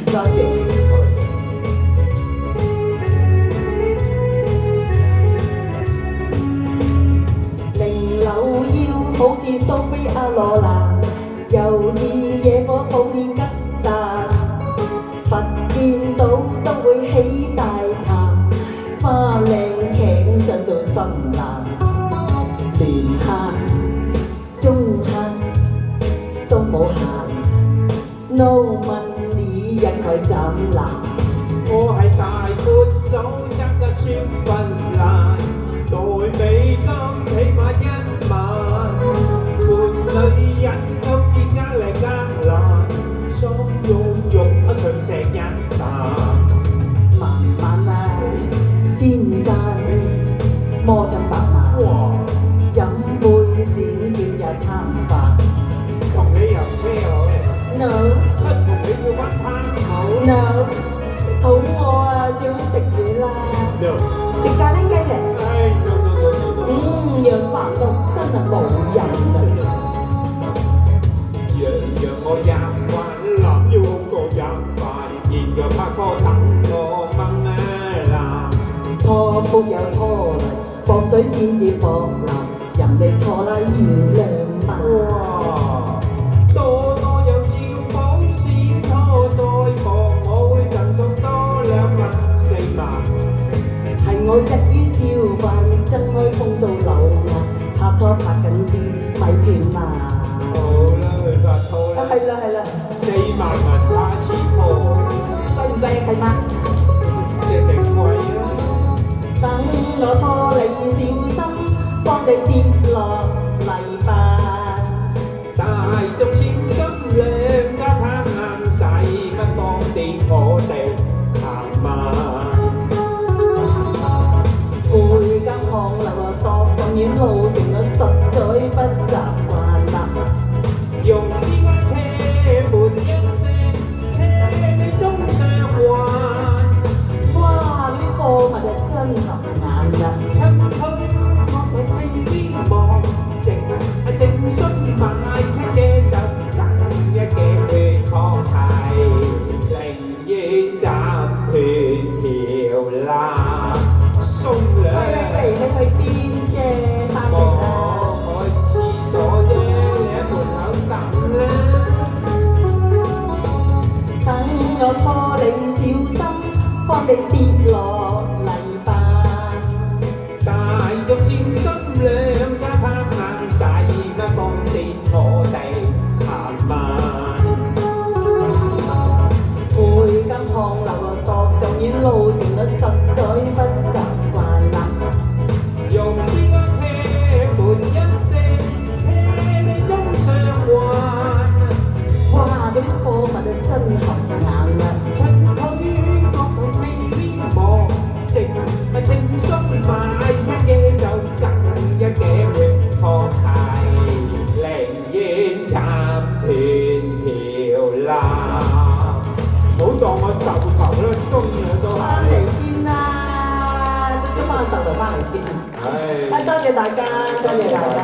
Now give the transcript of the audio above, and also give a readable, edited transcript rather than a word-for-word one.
多謝。零柳腰好似蘇菲亞羅蘭，又似野火普遍吉達，佛見到都會起大壇，花靚頸上到深藍，聯客中客都冇限，no money 引佢斬纜。我係大闊佬，爭一酸笨爛，袋美金起碼1萬，換女人好似呃嚟呃爛，想用肉上石一啖。慢慢嚟，先生摩chân白馬，哇！飲杯小叫也餐飯。同你遊車好 No 同你叫翻攤好 no， 肚餓啊，最好食嘢啦。 No， 食咖喱雞嚟，唉 no， 養飯都真係冇人啊！讓我飲慣，男要好過飲飯，現在拍拖等我掹啦。拖煲有拖泥，放水先至搏爛，人哋拖拉要2萬。哇！多多有照保先拖再搏，我會贈送多2萬4萬。係我一於照辦，睜開風數流牙，拍拖拍緊啲咪斷嘛。好啦，去拍拖啦。係啦係啦， 4萬蚊拍次拖，低唔低啊契媽？即係定貴啦。等我拖你小心，幫你跌落泥巴。大眾千心兩家攤硬，使乜當跌我哋行慢？背間巷流啊，度咁遠路程啊，實在不習慣啦。用私家車門一聲，車你中上環。哇！呢啲貨物啊真合眼啊！親推我喺四邊望，正信買車嘅就揀一嘅血確係寧願斬斷條纜，鬆兩。喂，你去邊啫？翻嚟啦！我去廁所啫，你喺門口等啦。等我拖你小心，幫你跌落泥巴。大眾千心兩家拍硬，使乜放跌我哋行慢？背間巷流啊，度咁遠路程啊，實在不習慣啦。用私家車門一聲，車你中上環。哇！嗰啲貨物啊真合眼啊！親推我喺四邊望，正心買車嘅就揀一嘅血確係寧願斬斷條纜。唔好當我袖頭啦，鬆咗都翻嚟係。先啦，都幫我手頭翻嚟先。唉，多謝大家，多謝大家。